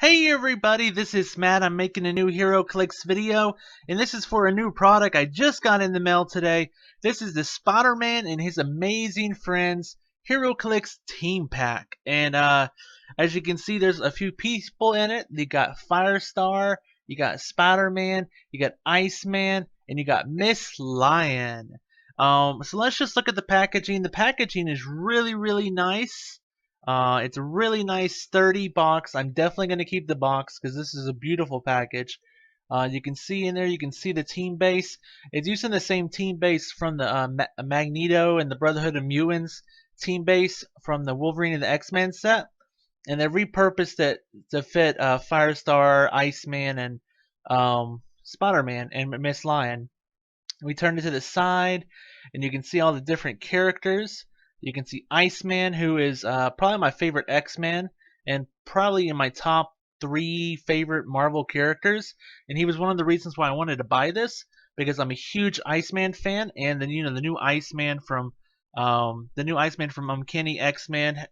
Hey everybody, this is Matt. I'm making a new Heroclix video, and this is for a new product I just got in the mail today. This is the Spider-Man and his amazing friends Heroclix Team Pack. And as you can see, there's a few people in it. You got Firestar, you got Spider-Man, you got Iceman, and you got Miss Lion. So let's just look at the packaging. The packaging is really nice. It's a really nice sturdy box. I'm definitely going to keep the box because this is a beautiful package. You can see in there, you can see the team base. It's using the same team base from the Magneto and the Brotherhood of Mutants team base from the Wolverine and the X-Men set. And they repurposed it to fit Firestar, Iceman, and Spider-Man and Miss Lion. We turn it to the side, and you can see all the different characters. You can see Iceman, who is probably my favorite X-Man, and probably in my top 3 favorite Marvel characters. And he was one of the reasons why I wanted to buy this, because I'm a huge Iceman fan, and then the new Iceman from Uncanny X-Men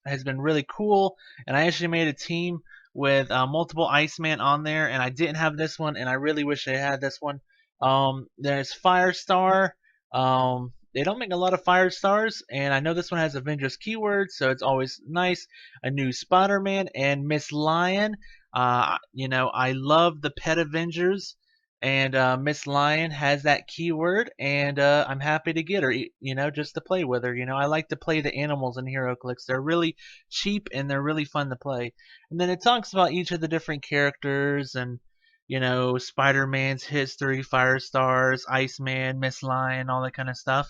has been really cool. And I actually made a team with multiple Iceman on there, and I didn't have this one, and I really wish I had this one. There's Firestar. They don't make a lot of Firestars, and I know this one has Avengers keywords, so it's always nice. A new Spider-Man and Miss Lion. I love the Pet Avengers, and Miss Lion has that keyword, and I'm happy to get her, just to play with her. I like to play the animals in HeroClix. They're really cheap, and they're really fun to play. And then it talks about each of the different characters, and Spider-Man's history, Firestars, Iceman, Miss Lion, all that kind of stuff.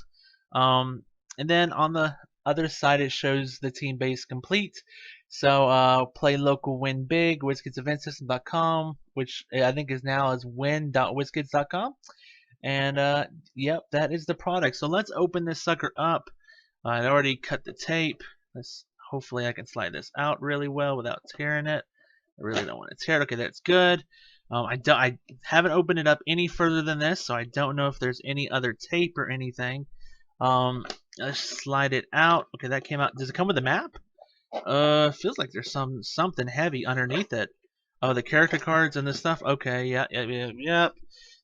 And then on the other side, it shows the team base complete. So play local, win big, WizKidsEventSystem.com, which I think is now is win.wizkids.com. And yep, that is the product. So let's open this sucker up. I already cut the tape. Hopefully I can slide this out really well without tearing it. I really don't want to tear it. Okay, that's good. I haven't opened it up any further than this, so I don't know if there's any other tape or anything. Let's slide it out. Okay, that came out. Does it come with a map? Feels like there's something heavy underneath it. Oh, the character cards and the stuff. Okay, yep.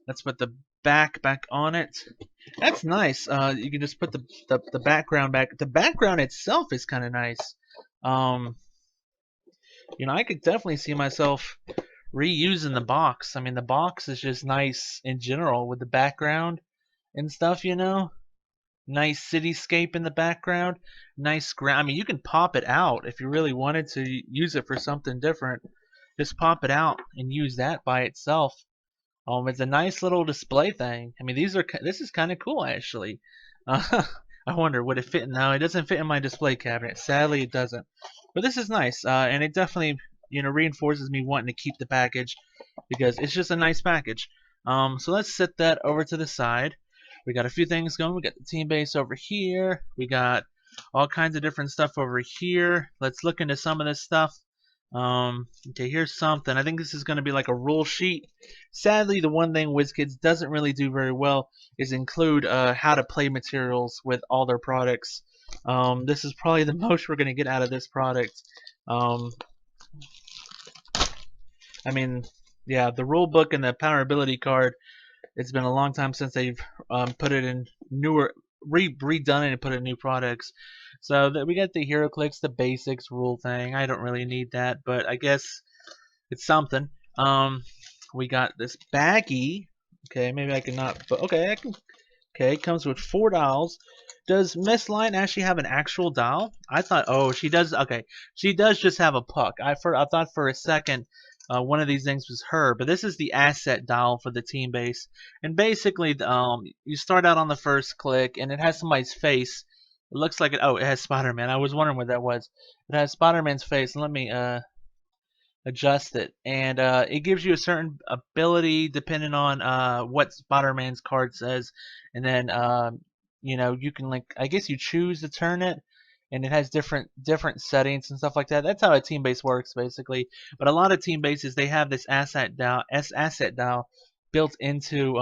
Let's put the back on it. That's nice. You can just put the background back. The background itself is kind of nice. I could definitely see myself reusing the box. I mean, the box is just nice in general with the background and stuff, Nice cityscape in the background. Nice ground. I mean, you can pop it out if you really wanted to use it for something different. Just pop it out and use that by itself. It's a nice little display thing. I mean, this is kind of cool, actually. I wonder, would it fit? No, it doesn't fit in my display cabinet. Sadly, it doesn't. But this is nice, and it definitely reinforces me wanting to keep the package because it's just a nice package. So let's set that over to the side. We got a few things going. We got the team base over here. We got all kinds of different stuff over here. Let's look into some of this stuff. Okay, here's something. I think this is going to be like a rule sheet. Sadly, the one thing WizKids doesn't really do very well is include how to play materials with all their products. This is probably the most we're going to get out of this product. I mean, yeah, the rule book and the power ability card. It's been a long time since they've put it in redone it and put it in new products. So that we got the HeroClix, the basics rule thing. I don't really need that, but I guess it's something. We got this baggie. Okay, maybe I cannot, but okay, I can. Okay, it comes with 4 dials. Does Miss Lion actually have an actual dial? I thought, oh, she does. Okay, she does just have a puck. I thought for a second one of these things was her, but this is the asset dial for the team base. And basically, you start out on the first click, and it has somebody's face. It looks like it. Oh, it has Spider-Man. I was wondering what that was. It has Spider-Man's face. Let me adjust it, and it gives you a certain ability depending on what Spider-Man's card says, and then you can I guess you choose to turn it, and it has different settings and stuff like that. That's how a team base works basically. But a lot of team bases, they have this asset dial built into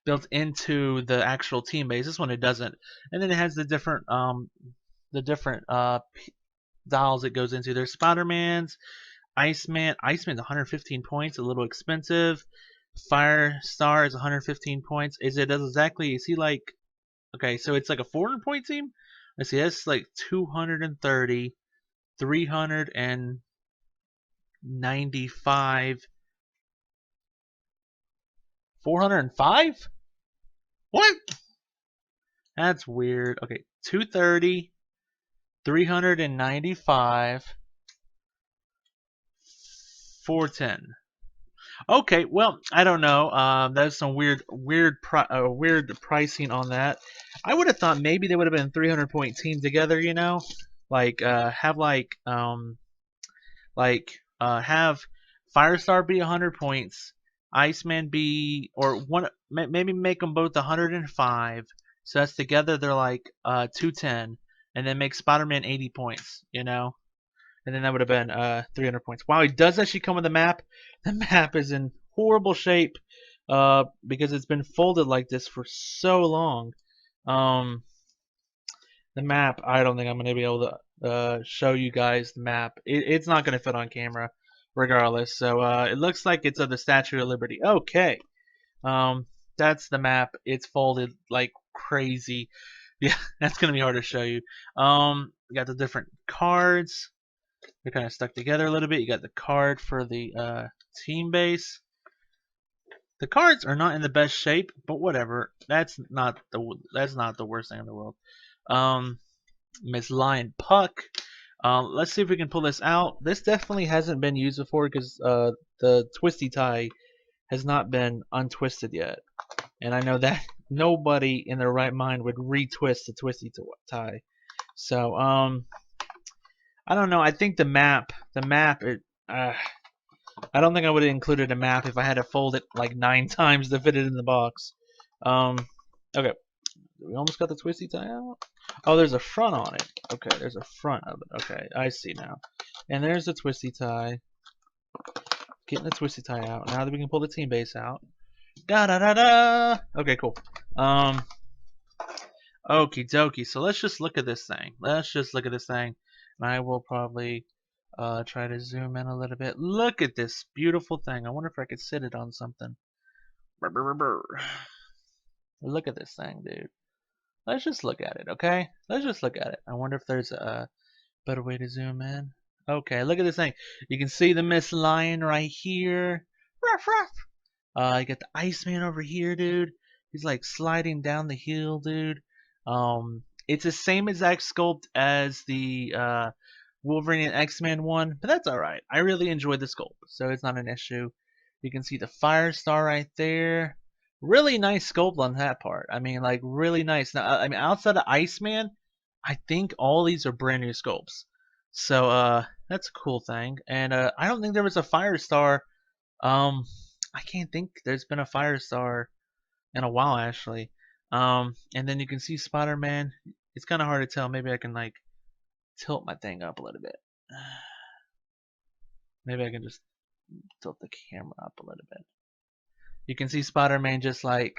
the actual team base. This one it doesn't, and then it has the different dolls it goes into. There's Spider-Man's, Iceman. Iceman's 115 points, a little expensive. Firestar is 115 points. Is he like, okay, so it's like a 400 point team? Let's see, that's like 230, 395, 405? What? That's weird. Okay, 230, 395, 410. Okay, well, I don't know. That's some weird pricing on that. I would have thought maybe they would have been 300 point team together. You know, like have have Firestar be 100 points, Iceman be or one maybe make them both 105. So that's together they're like 210, and then make Spider-Man 80 points. You know. And then that would have been 300 points. Wow, he does actually come with a map. The map is in horrible shape because it's been folded like this for so long. The map, I don't think I'm going to be able to show you guys the map. It's not going to fit on camera regardless. So it looks like it's of the Statue of Liberty. Okay. That's the map. It's folded like crazy. Yeah, that's going to be hard to show you. We got the different cards. They're kind of stuck together a little bit. You got the card for the team base. The cards are not in the best shape, but whatever. That's not the worst thing in the world. Miss Lion Puck. Let's see if we can pull this out. This definitely hasn't been used before because the twisty tie has not been untwisted yet, and I know that nobody in their right mind would retwist the twisty tie. So I don't know. I think the map. I don't think I would have included a map if I had to fold it like 9 times to fit it in the box. Okay. We almost got the twisty tie out. Oh, there's a front on it. Okay, there's a front of it. Okay, I see now. And there's the twisty tie. Getting the twisty tie out. Now that we can pull the team base out. Da da da da. Okay, cool. Okie dokie. So let's just look at this thing. I will probably try to zoom in a little bit. Look at this beautiful thing. I wonder if I could sit it on something. Brr, brr, brr, brr. Look at this thing, dude. Let's just look at it, okay? Let's just look at it. I wonder if there's a better way to zoom in. Okay, look at this thing. You can see the Miss Lion right here. Ruff, ruff. You got the Iceman over here, dude. He's like sliding down the hill, dude. It's the same exact sculpt as the Wolverine and X-Men one, but that's alright. I really enjoyed the sculpt, so it's not an issue. You can see the Firestar right there. Really nice sculpt on that part. I mean, like, really nice. Now, I mean, outside of Iceman, I think all these are brand new sculpts. So, that's a cool thing. And, I don't think there was a Firestar. I can't think there's been a Firestar in a while, actually. And then you can see Spider-Man. It's kind of hard to tell. Maybe I can, like, tilt my thing up a little bit. Maybe I can just tilt the camera up a little bit. You can see Spider-Man just like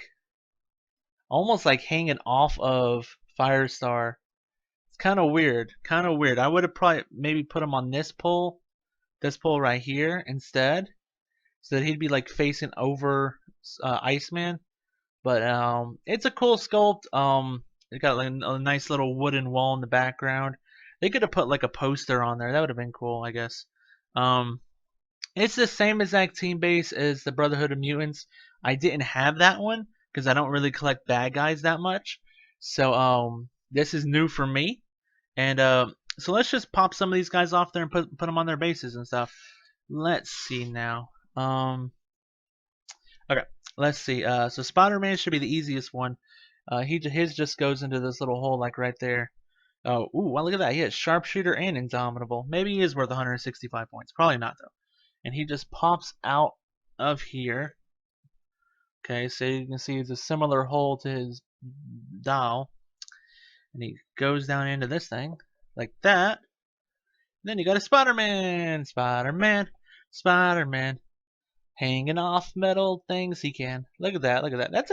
almost like hanging off of Firestar. It's kind of weird. I would have probably maybe put him on this pole right here instead, so that he'd be like facing over Iceman. But it's a cool sculpt. It got like a nice little wooden wall in the background. They could have put like a poster on there. That would have been cool, I guess. It's the same exact team base as the Brotherhood of Mutants. I didn't have that one because I don't really collect bad guys that much. So this is new for me. And so let's just pop some of these guys off there and put them on their bases and stuff. Let's see now. Okay, let's see. So Spider-Man should be the easiest one. His just goes into this little hole like right there. Oh, ooh, well, look at that. He has Sharpshooter and Indomitable. Maybe he is worth 165 points. Probably not, though. And he just pops out of here. Okay, so you can see it's a similar hole to his doll. And he goes down into this thing, like that. Then you got a Spider-Man. Spider-Man. Hanging off metal things he can. Look at that, That's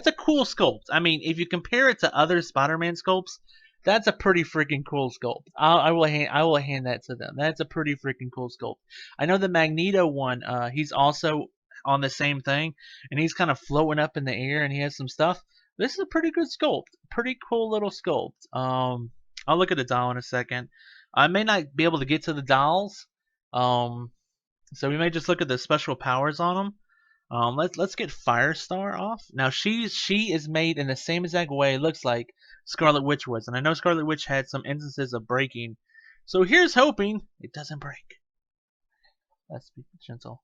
a cool sculpt. I mean, if you compare it to other Spider-Man sculpts, That's a pretty freaking cool sculpt. I will hand that to them. That's a pretty freaking cool sculpt. I know the Magneto one. He's also on the same thing, and he's kind of floating up in the air, and he has some stuff. This is a pretty good sculpt. Pretty cool little sculpt. I'll look at the doll in a second. I may not be able to get to the dolls. So we may just look at the special powers on them. Let's get Firestar off. Now she is made in the same exact way it looks like Scarlet Witch was, and I know Scarlet Witch had some instances of breaking. So here's hoping it doesn't break. Let's be gentle.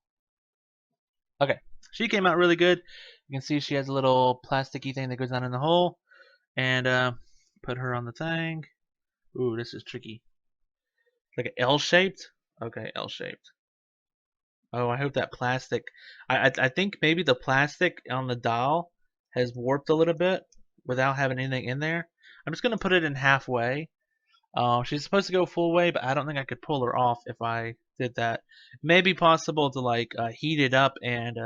Okay, she came out really good. You can see she has a little plasticky thing that goes down in the hole, and put her on the thing. Ooh, this is tricky. Like an L-shaped. Okay, L-shaped. Oh, I hope that plastic. I think maybe the plastic on the doll has warped a little bit without having anything in there. I'm just gonna put it in halfway. She's supposed to go full way, but I don't think I could pull her off if I did that. Maybe possible to like heat it up and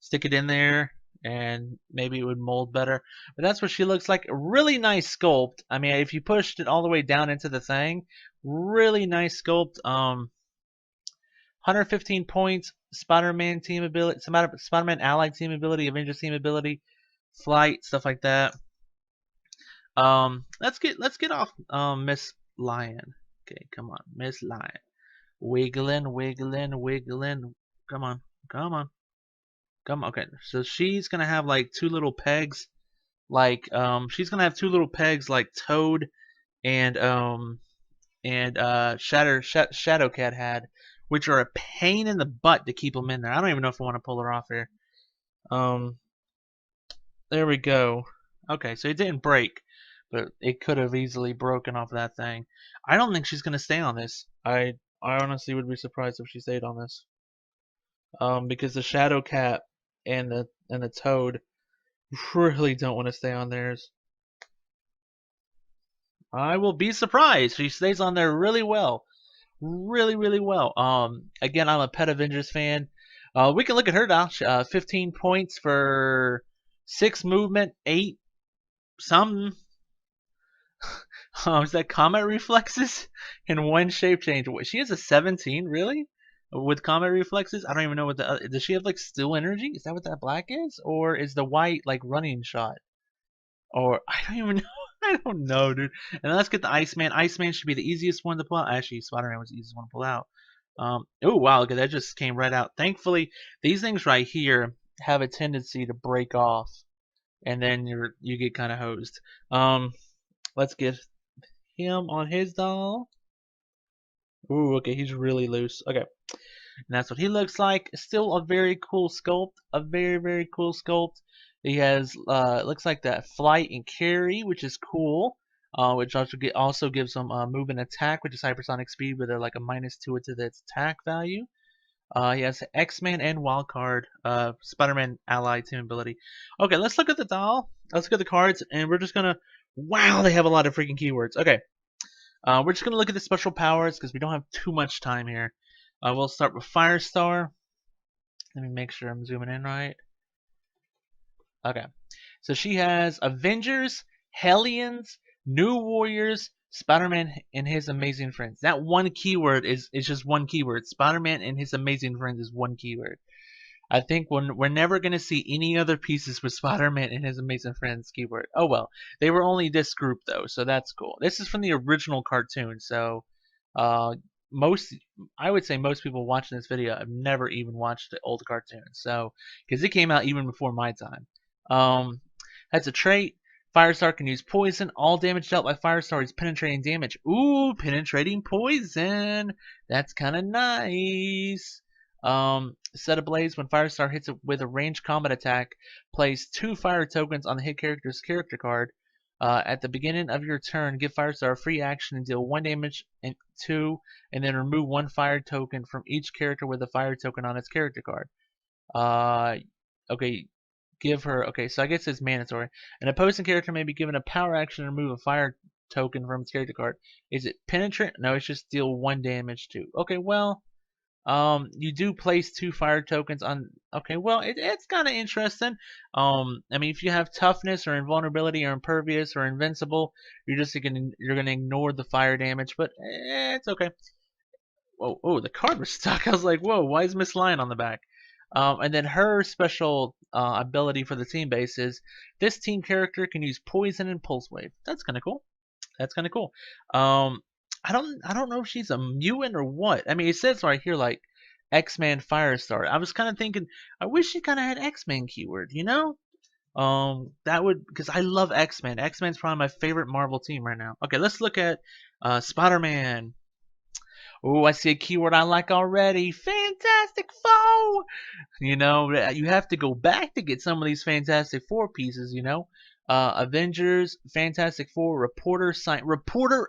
stick it in there, and maybe it would mold better. But that's what she looks like. A really nice sculpt. I mean, if you pushed it all the way down into the thing, really nice sculpt. 115 points, Spider-Man team ability, Spider-Man allied team ability, Avengers team ability, flight, stuff like that. Let's get off Miss Lion. Okay, come on, Miss Lion. Wiggling, wiggling, wiggling. Come on, come on, come on. Okay, so she's gonna have like two little pegs, like she's gonna have two little pegs like Toad and Shadowcat had, which are a pain in the butt to keep them in there. I don't even know if I want to pull her off here. There we go. Okay, so it didn't break, but it could have easily broken off that thing. I don't think she's gonna stay on this. I honestly would be surprised if she stayed on this. Because the Shadowcat and the Toad really don't want to stay on theirs. I will be surprised. She stays on there really well. Really well. Again, I'm a Pet Avengers fan. We can look at her now. 15 points for 6 movement, 8 some. Is that combat reflexes and 1 shape change? She has a 17, really? With combat reflexes? I don't even know what the does she have like still energy? Is that what that black is, or is the white like running shot? Or I don't even know. I don't know, dude. And then let's get the Iceman. Iceman should be the easiest one to pull out. Actually, Spider-Man was the easiest one to pull out. Oh, wow. Look, that just came right out. Thankfully, these things right here have a tendency to break off. And then you get kind of hosed. Let's get him on his doll. Ooh, okay. He's really loose. Okay. And that's what he looks like. Still a very cool sculpt. A very cool sculpt. He has looks like that flight and carry, which is cool. Which also gives him move and attack, which is hypersonic speed with like a -2 to its attack value. He has X-Man and Wildcard, Spider-Man allied team ability. Okay, let's look at the doll. Let's look at the cards, and we're just gonna. Wow, they have a lot of freaking keywords. Okay, we're just gonna look at the special powers because we don't have too much time here. We'll start with Firestar. Let me make sure I'm zooming in right. Okay, so she has Avengers, Hellions, New Warriors, Spider-Man and his amazing friends. That one keyword is just one keyword. Spider-Man and his amazing friends is one keyword. I think we're never going to see any other pieces with Spider-Man and his amazing friends keyword. Oh well, they were only this group though, so that's cool. This is from the original cartoon, so I would say most people watching this video have never even watched the old cartoon, so because it came out even before my time. That's a trait. Firestar can use poison. All damage dealt by Firestar is penetrating damage. Ooh, penetrating poison. That's kind of nice. Set ablaze. When Firestar hits it with a ranged combat attack, place 2 fire tokens on the hit character's character card. At the beginning of your turn, give Firestar a free action and deal 1 damage and 2, and then remove 1 fire token from each character with a fire token on its character card. Okay. Give her, okay, so I guess it's mandatory. An opposing character may be given a power action to remove a fire token from its character card. Is it penetrant? No, it's just deal 1 damage too. Okay, well, You do place 2 fire tokens on. Okay, well, it's kind of interesting. I mean, if you have toughness or invulnerability or impervious or invincible, you're gonna ignore the fire damage, but it's okay. Oh, oh, the card was stuck. I was like, whoa, why is Miss Lion on the back? And then her special ability for the team base is this team character can use poison and pulse wave. That's kind of cool. That's kind of cool. Um, I don't know if she's a mutant or what. I mean, it says right here like X-Man Firestar. I was kind of thinking, I wish she kind of had X-Man keyword, you know? That would, because I love X-Men. X-Men's probably my favorite Marvel team right now. Okay, let's look at Spider-Man. Oh, I see a keyword I like already. Fantastic Four. You know, you have to go back to get some of these Fantastic Four pieces. You know, Avengers, Fantastic Four, Reporter,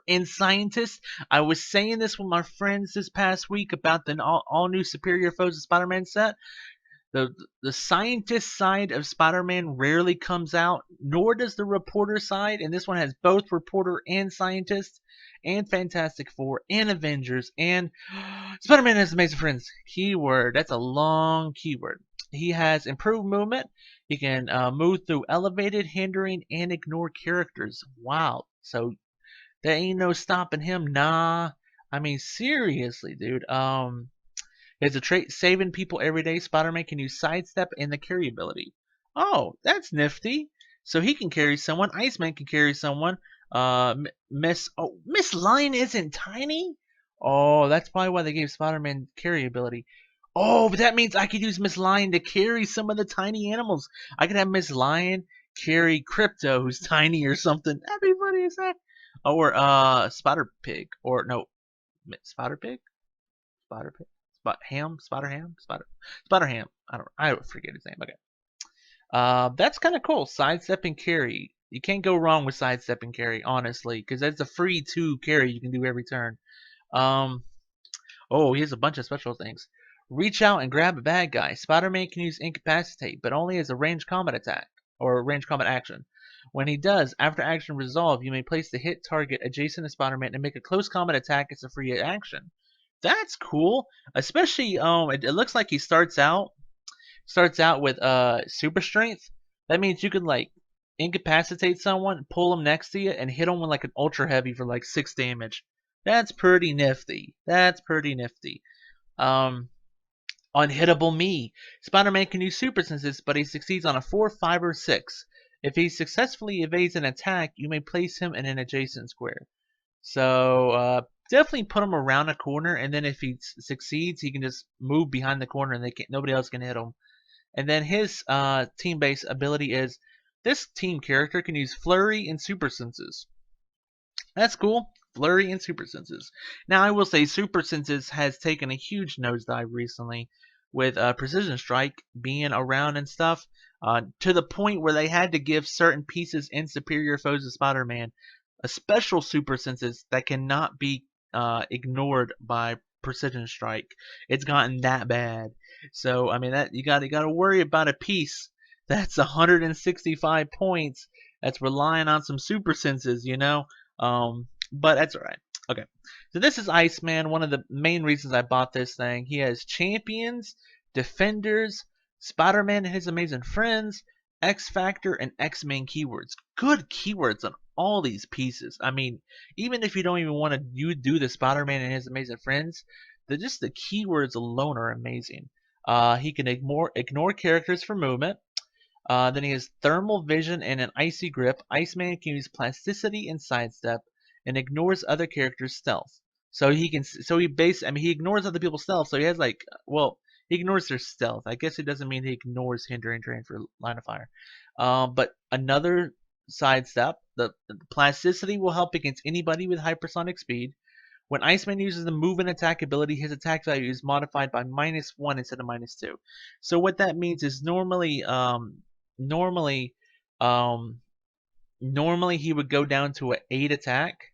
and Scientist. I was saying this with my friends this past week about the all new Superior Foes of Spider-Man set. The scientist side of Spider-Man rarely comes out, nor does the reporter side, and this one has both reporter and scientist, and Fantastic Four, and Avengers, and Spider-Man has amazing friends. Keyword, that's a long keyword. He has improved movement. He can move through elevated, hindering, and ignore characters. Wow. So there ain't no stopping him. Nah. I mean, seriously, dude. It's a trait saving people every day. Spider-Man can use sidestep and the carry ability. Oh, that's nifty. So he can carry someone. Iceman can carry someone. Miss Lion isn't tiny. Oh, that's probably why they gave Spider-Man carry ability. Oh, but that means I could use Miss Lion to carry some of the tiny animals. I could have Miss Lion carry Crypto, who's tiny or something. That'd be funny as heck. Or Spider Pig. Or no, Spider Pig. Spider Pig. Spider Ham, Spider Ham. I forget his name. Okay. That's kind of cool. Sidestep and carry. You can't go wrong with sidestep and carry, honestly, because that's a free 2 carry you can do every turn. Um, oh, he has a bunch of special things. Reach out and grab a bad guy. Spider-Man can use Incapacitate, but only as a ranged combat attack or ranged combat action. When he does, after action resolve, you may place the hit target adjacent to Spider-Man and make a close combat attack as a free action. That's cool. Especially it looks like he starts out with super strength. That means you could like incapacitate someone, pull them next to you, and hit them with like an ultra heavy for like 6 damage. That's pretty nifty. That's pretty nifty. Unhittable Me. Spider-Man can use super senses, but he succeeds on a 4, 5, or 6. If he successfully evades an attack, you may place him in an adjacent square. So definitely put him around a corner, and then if he succeeds, he can just move behind the corner, and nobody else can hit him. And then his team-based ability is this team character can use Flurry and Super Senses. That's cool. Flurry and Super Senses. Now I will say Super Senses has taken a huge nosedive recently, with Precision Strike being around and stuff, to the point where they had to give certain pieces in Superior Foes of Spider-Man a special super senses that cannot be ignored by Precision Strike. It's gotten that bad. So I mean that you got to worry about a piece that's 165 points that's relying on some super senses, you know. But that's alright. Okay, so this is Iceman. One of the main reasons I bought this thing. He has champions, defenders, Spider-Man and his amazing friends, X Factor, and X-Men keywords. Good keywords on all these pieces. I mean, even if you don't even want to do the Spider-Man and his amazing friends, just the keywords alone are amazing. He can ignore characters for movement. Then he has thermal vision and an icy grip. Iceman can use plasticity and sidestep, and ignores other characters' stealth. So he ignores other people's stealth. So he has like, well, he ignores their stealth. I guess it doesn't mean he ignores hinder and transfer line of fire. But another sidestep, the plasticity will help against anybody with hypersonic speed. When Iceman uses the move and attack ability, his attack value is modified by -1 instead of -2. So what that means is normally he would go down to an 8 attack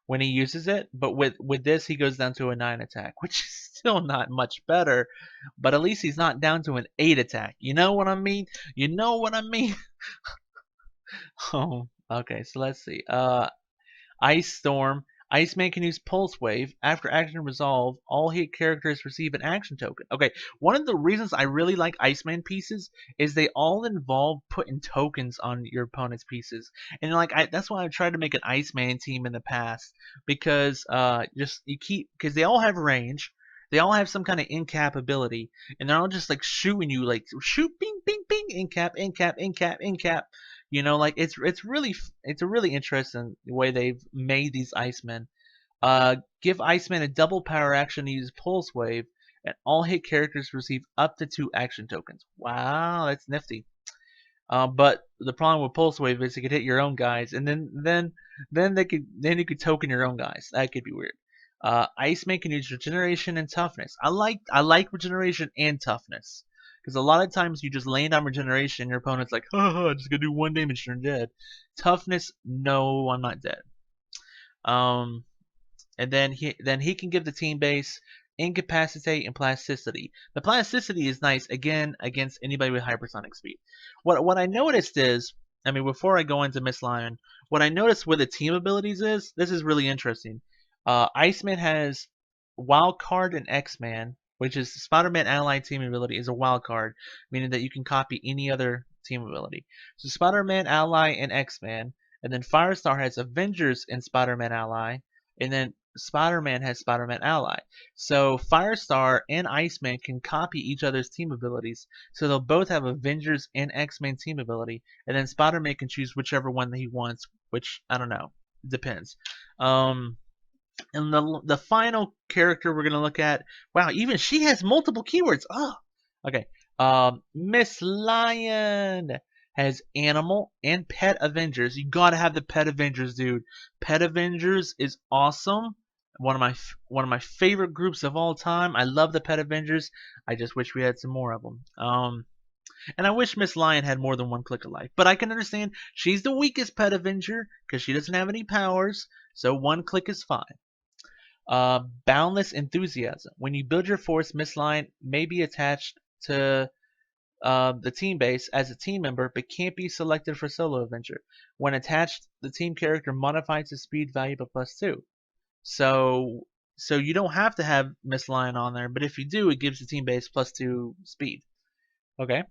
when he uses it, but with this he goes down to a 9 attack, which is still not much better, but at least he's not down to an 8 attack. You know what I mean? You know what I mean? Oh, okay, so let's see. Ice Storm. Iceman can use Pulse Wave. After action resolve, all hit characters receive an action token. Okay, one of the reasons I really like Iceman pieces is they all involve putting tokens on your opponent's pieces. And like that's why I've tried to make an Iceman team in the past, because because they all have range. They all have some kind of incap ability, and they're all just like shooting you, like shoot, bing, bing, bing, incap, incap, incap, incap. Like it's a really interesting way they've made these Icemen. Give Iceman a double power action to use Pulse Wave, and all hit characters receive up to 2 action tokens. Wow, that's nifty. But the problem with Pulse Wave is it could hit your own guys, and then you could token your own guys. That could be weird. Iceman can use regeneration and toughness. I like regeneration and toughness, because a lot of times you just land on regeneration, your opponent's like, haha, just gonna do 1 damage and you're dead. Toughness, no, I'm not dead. And then he can give the team base incapacitate and plasticity. The plasticity is nice again against anybody with hypersonic speed. What I noticed is, I mean, before I go into Miss Lion, what I noticed with the team abilities is this is really interesting. Iceman has Wild Card and X-Man, which is Spider-Man allied team ability is a wild card, meaning that you can copy any other team ability. So Spider-Man ally and X-Man, and then Firestar has Avengers and Spider-Man ally, and then Spider-Man has Spider-Man ally. So Firestar and Iceman can copy each other's team abilities, so they'll both have Avengers and X-Men team ability, and then Spider-Man can choose whichever one that he wants, which I don't know, depends. And the final character we're gonna look at, wow, even she has multiple keywords. Oh, okay. Miss Lion has animal and pet Avengers. You gotta have the pet Avengers, dude. Pet Avengers is awesome. One of my favorite groups of all time. I love the pet Avengers. I just wish we had some more of them. And I wish Miss Lion had more than 1 click of life. But I can understand she's the weakest pet Avenger because she doesn't have any powers. So 1 click is fine. Boundless Enthusiasm. When you build your force, Miss Lion may be attached to the team base as a team member, but can't be selected for solo adventure. When attached, the team character modifies the speed value by +2. So you don't have to have Miss Lion on there, but if you do, it gives the team base +2 speed. Okay.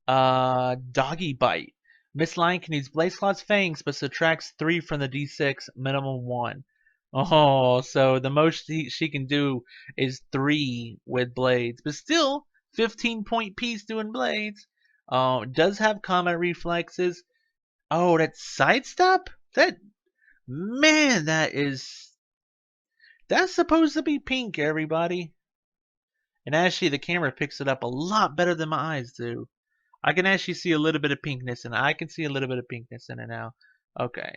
Doggy Bite. Miss Lion can use Blaze Claw's Fangs, but subtracts 3 from the D6, minimum 1. Oh, so the most she can do is 3 with blades, but still 15-point piece doing blades. Does have combat reflexes. Oh, that's sidestep? Man, that's supposed to be pink, everybody. And actually, the camera picks it up a lot better than my eyes do. I can actually see a little bit of pinkness in it. I can see a little bit of pinkness in it now. Okay.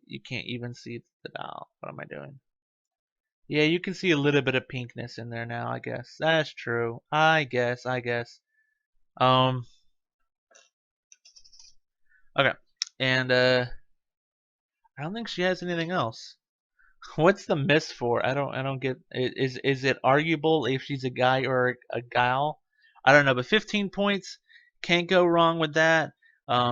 You can't even see the dial. What am I doing? Yeah, you can see a little bit of pinkness in there now, I guess. That's true. I guess. Okay. And, I don't think she has anything else. What's the miss for? I don't get. Is it arguable if she's a guy or a gal? I don't know, but 15 points, can't go wrong with that.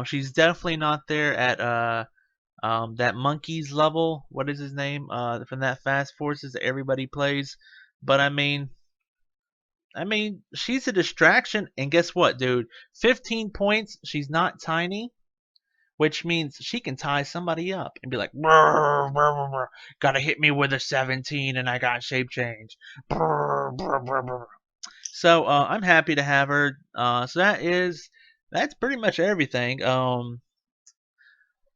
She's definitely not there at that monkey's level. What is his name? From that Fast Forces that everybody plays. But I mean, she's a distraction, and guess what, dude? 15 points. She's not tiny, which means she can tie somebody up and be like, brr, brr, brr, gotta hit me with a 17 and I got shape change. Brr, brr, brr, brr. So I'm happy to have her. So that's pretty much everything.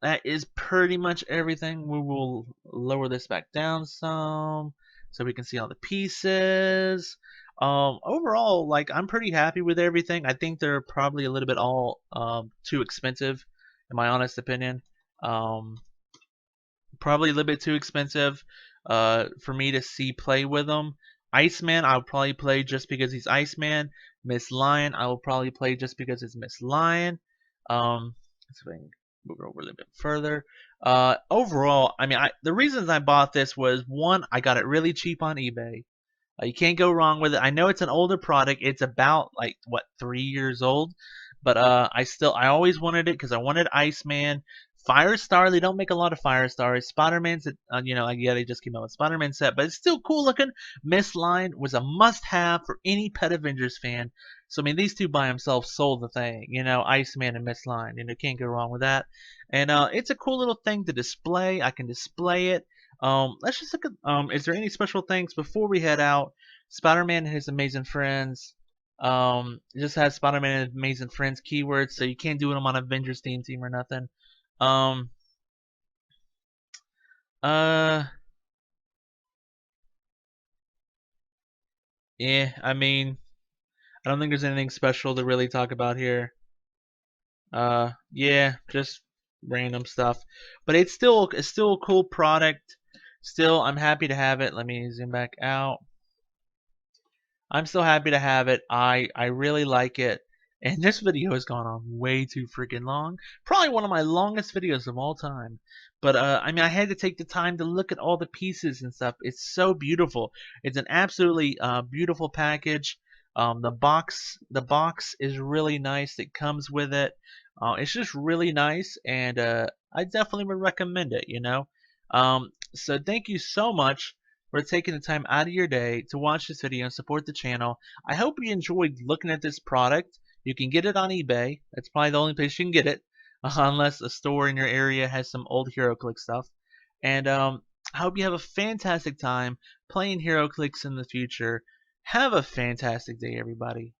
That is pretty much everything. We will lower this back down some so we can see all the pieces. Overall, like, I'm pretty happy with everything. I think they're probably a little bit all too expensive, in my honest opinion. Probably a little bit too expensive for me to see play with them. Iceman, I'll probably play just because he's Iceman. Miss Lion, I will probably play just because it's Miss Lion. Let's see if I can move it over a little bit further. Overall, I mean, the reasons I bought this was, one, I got it really cheap on eBay. You can't go wrong with it. I know it's an older product. It's about, like, what, 3 years old? But I always wanted it because I wanted Iceman. Firestar, they don't make a lot of Firestars. Spider-Man's, like, yeah, they just came out with Spider-Man set, but it's still cool looking. Mist line was a must-have for any Pet Avengers fan. So I mean, these two by themselves sold the thing. Iceman and Mist line. Can't go wrong with that. And it's a cool little thing to display. I can display it. Let's just look at. Is there any special things before we head out? Spider-Man and his amazing friends. It just has Spider-Man and amazing friends keywords, so you can't do them on Avengers team or nothing. Um, uh, yeah, I mean, I don't think there's anything special to really talk about here. Yeah, just random stuff. But it's still a cool product. Still, I'm happy to have it. Let me zoom back out. I'm still happy to have it. I really like it. And this video has gone on way too freaking long. Probably one of my longest videos of all time. But I mean, I had to take the time to look at all the pieces and stuff. It's so beautiful. It's an absolutely beautiful package. The box is really nice. It comes with it. It's just really nice, and I definitely would recommend it. So thank you so much for taking the time out of your day to watch this video and support the channel. I hope you enjoyed looking at this product. You can get it on eBay. That's probably the only place you can get it, unless a store in your area has some old Heroclix stuff. And I hope you have a fantastic time playing Heroclix in the future. Have a fantastic day, everybody.